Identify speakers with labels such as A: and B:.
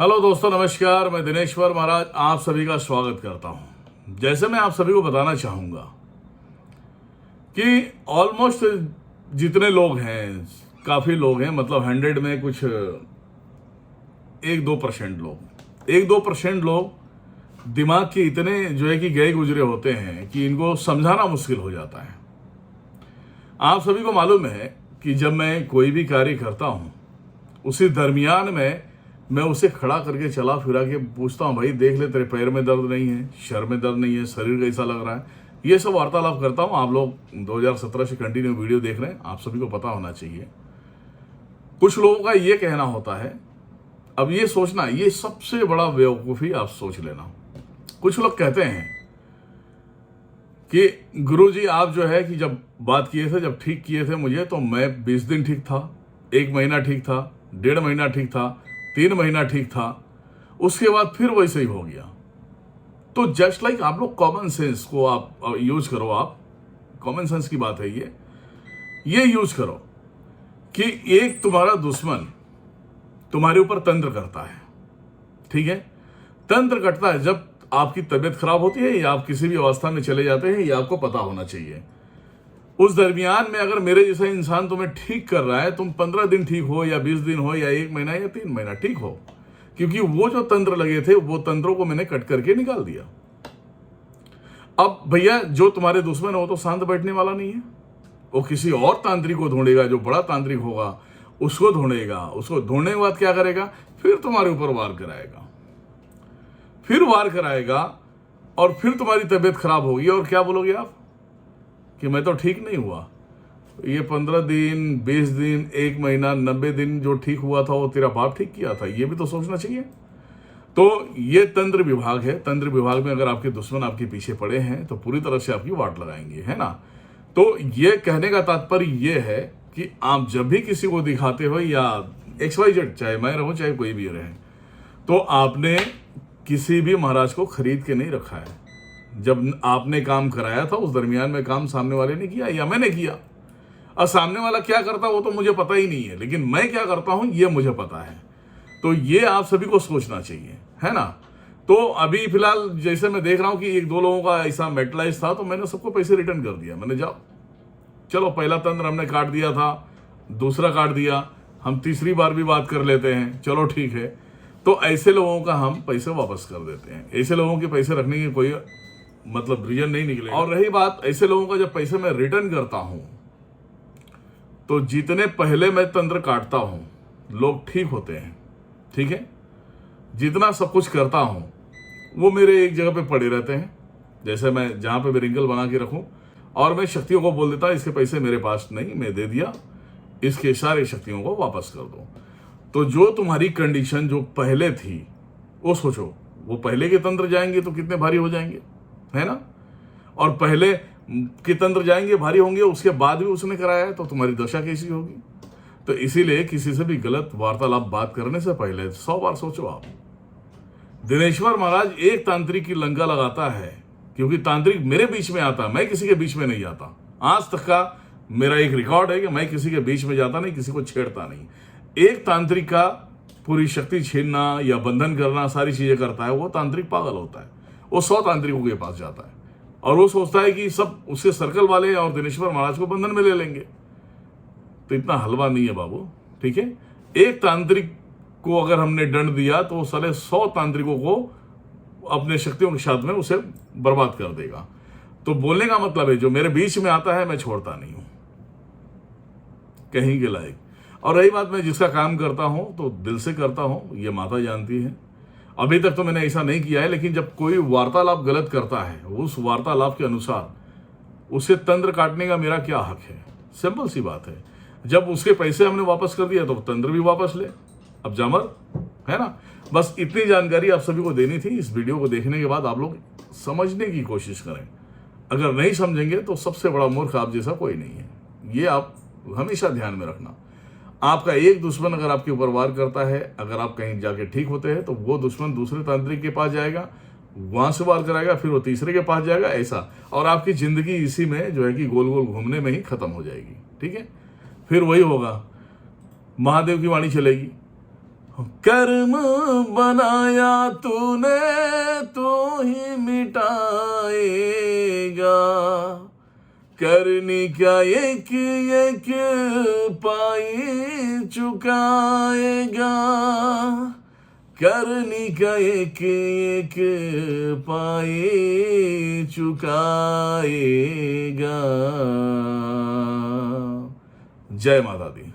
A: Hello दोस्तों, नमस्कार। मैं दिनेश्वर महाराज आप सभी का स्वागत करता हूं। जैसे मैं आप सभी को बताना चाहूँगा कि ऑलमोस्ट जितने लोग हैं, काफ़ी लोग हैं, मतलब 100 में कुछ 1-2% लोग दिमाग के इतने जो है कि गए गुजरे होते हैं कि इनको समझाना मुश्किल हो जाता है। आप सभी को मालूम है कि जब मैं कोई भी कार्य करता हूँ, उसी दरमियान में मैं उसे खड़ा करके चला फिरा के पूछता हूँ, भाई देख ले, तेरे पैर में दर्द नहीं है, सर में दर्द नहीं है, शरीर कैसा लग रहा है। ये सब वार्तालाप करता हूँ। आप लोग 2017 से कंटिन्यू वीडियो देख रहे हैं, आप सभी को पता होना चाहिए। कुछ लोगों का ये कहना होता है, अब ये सोचना, ये सबसे बड़ा बेवकूफ़ी आप सोच लेना। कुछ लोग कहते हैं कि गुरुजी आप जो है कि जब बात किए थे, जब ठीक किए थे मुझे, तो मैं 20 दिन ठीक था, 1 महीना ठीक था, 1.5 महीना ठीक था, 3 महीना ठीक था, उसके बाद फिर वैसे ही हो गया। तो जस्ट लाइक आप लोग कॉमन सेंस को आप यूज करो। आप कॉमन सेंस की बात है, ये यूज करो कि एक तुम्हारा दुश्मन तुम्हारे ऊपर तंत्र करता है, ठीक है। तंत्र करता है जब आपकी तबीयत खराब होती है या आप किसी भी अवस्था में चले जाते हैं, ये आपको पता होना चाहिए। उस दरमियान में अगर मेरे जैसा इंसान तुम्हें ठीक कर रहा है, तुम 15 दिन ठीक हो या 20 दिन हो या 1 महीना या 3 महीना ठीक हो, क्योंकि वो जो तंत्र लगे थे वो तंत्रों को मैंने कट करके निकाल दिया। अब भैया जो तुम्हारे दुश्मन है वो तो शांत बैठने वाला नहीं है, वो किसी और तांत्रिक को ढूंढेगा, जो बड़ा तांत्रिक होगा उसको ढूंढेगा। उसको ढूंढने के बाद क्या करेगा, फिर तुम्हारे ऊपर वार कराएगा, और फिर तुम्हारी तबीयत खराब होगी। और क्या बोलोगे आप कि मैं तो ठीक नहीं हुआ। ये 15 दिन, 20 दिन, 1 महीना, 90 दिन जो ठीक हुआ था वो तेरा बाप ठीक किया था, ये भी तो सोचना चाहिए। तो ये तंत्र विभाग है। तंत्र विभाग में अगर आपके दुश्मन आपके पीछे पड़े हैं तो पूरी तरह से आपकी वाट लगाएंगे, है ना। तो ये कहने का तात्पर्य ये है कि आप जब भी किसी को दिखाते हो, या XYZ, चाहे मैं रहूं चाहे कोई भी रहे, तो आपने किसी भी महाराज को खरीद के नहीं रखा है। जब आपने काम कराया था उस दरमियान में काम सामने वाले ने किया या मैंने किया। और सामने वाला क्या करता वो तो मुझे पता ही नहीं है, लेकिन मैं क्या करता हूं ये मुझे पता है। तो ये आप सभी को सोचना चाहिए, है ना। तो अभी फिलहाल जैसे मैं देख रहा हूं कि 1-2 लोगों का ऐसा मेटलाइज था, तो मैंने सबको पैसे रिटर्न कर दिया। मैंने जाओ, चलो पहला तंत्र हमने काट दिया था, दूसरा काट दिया, हम तीसरी बार भी बात कर लेते हैं, चलो ठीक है। तो ऐसे लोगों का हम पैसे वापस कर देते हैं। ऐसे लोगों के पैसे रखने की कोई मतलब रीजन नहीं निकलेगा। और रही बात ऐसे लोगों का, जब पैसे मैं रिटर्न करता हूं तो जितने पहले मैं तंत्र काटता हूं लोग ठीक होते हैं, ठीक है। जितना सब कुछ करता हूं वो मेरे एक जगह पे पड़े रहते हैं। जैसे मैं जहां पे मैं रिंगल बना के रखूं, और मैं शक्तियों को बोल देता इसके पैसे मेरे पास नहीं, मैं दे दिया, इसके सारे शक्तियों को वापस कर दो। तो जो तुम्हारी कंडीशन जो पहले थी वो सोचो, वो पहले के तंत्र जाएंगे तो कितने भारी हो जाएंगे, है ना। और पहले के तंत्र जाएंगे भारी होंगे, उसके बाद भी उसने कराया है, तो तुम्हारी दशा कैसी होगी। तो इसीलिए किसी से भी गलत वार्तालाप बात करने से पहले 100 बार सोचो आप। दिनेश्वर महाराज एक तांत्रिक की लंका लगाता है, क्योंकि तांत्रिक मेरे बीच में आता है, मैं किसी के बीच में नहीं जाता। आज तक का मेरा एक रिकॉर्ड है कि मैं किसी के बीच में जाता नहीं, किसी को छेड़ता नहीं। एक तांत्रिक का पूरी शक्ति छीनना या बंधन करना, सारी चीजें करता है, वो तांत्रिक पागल होता है। वो 100 तांत्रिकों के पास जाता है और वो सोचता है कि सब उसके सर्कल वाले और दिनेश्वर महाराज को बंधन में ले लेंगे। तो इतना हलवा नहीं है बाबू, ठीक है। एक तांत्रिक को अगर हमने दंड दिया तो साले 100 तांत्रिकों को अपने शक्तियों के साथ में उसे बर्बाद कर देगा। तो बोलने का मतलब है, जो मेरे बीच में आता है मैं छोड़ता नहीं हूं, कहीं के लायक। और रही बात, मैं जिसका काम करता हूं तो दिल से करता हूं, ये माता जानती है। अभी तक तो मैंने ऐसा नहीं किया है, लेकिन जब कोई वार्तालाप गलत करता है, उस वार्तालाप के अनुसार उसे तंत्र काटने का मेरा क्या हक है। सिंपल सी बात है। जब उसके पैसे हमने वापस कर दिया तो तंत्र भी वापस ले, अब जामर, है ना। बस इतनी जानकारी आप सभी को देनी थी। इस वीडियो को देखने के बाद आप लोग समझने की कोशिश करें। अगर नहीं समझेंगे तो सबसे बड़ा मूर्ख आप जैसा कोई नहीं है, ये आप हमेशा ध्यान में रखना। आपका एक दुश्मन अगर आपके ऊपर वार करता है, अगर आप कहीं जाके ठीक होते हैं, तो वो दुश्मन दूसरे तांत्रिक के पास जाएगा, वहां से वार कराएगा, फिर वो तीसरे के पास जाएगा, ऐसा। और आपकी जिंदगी इसी में जो है कि गोल गोल घूमने में ही खत्म हो जाएगी, ठीक है। फिर वही होगा, महादेव की वाणी चलेगी, कर्म बनाया तूने तो ही मिटाएगा, करनी क्या एक एक पाई चुकाएगा, करनी का एक एक पाई चुकाएगा। जय माता दी।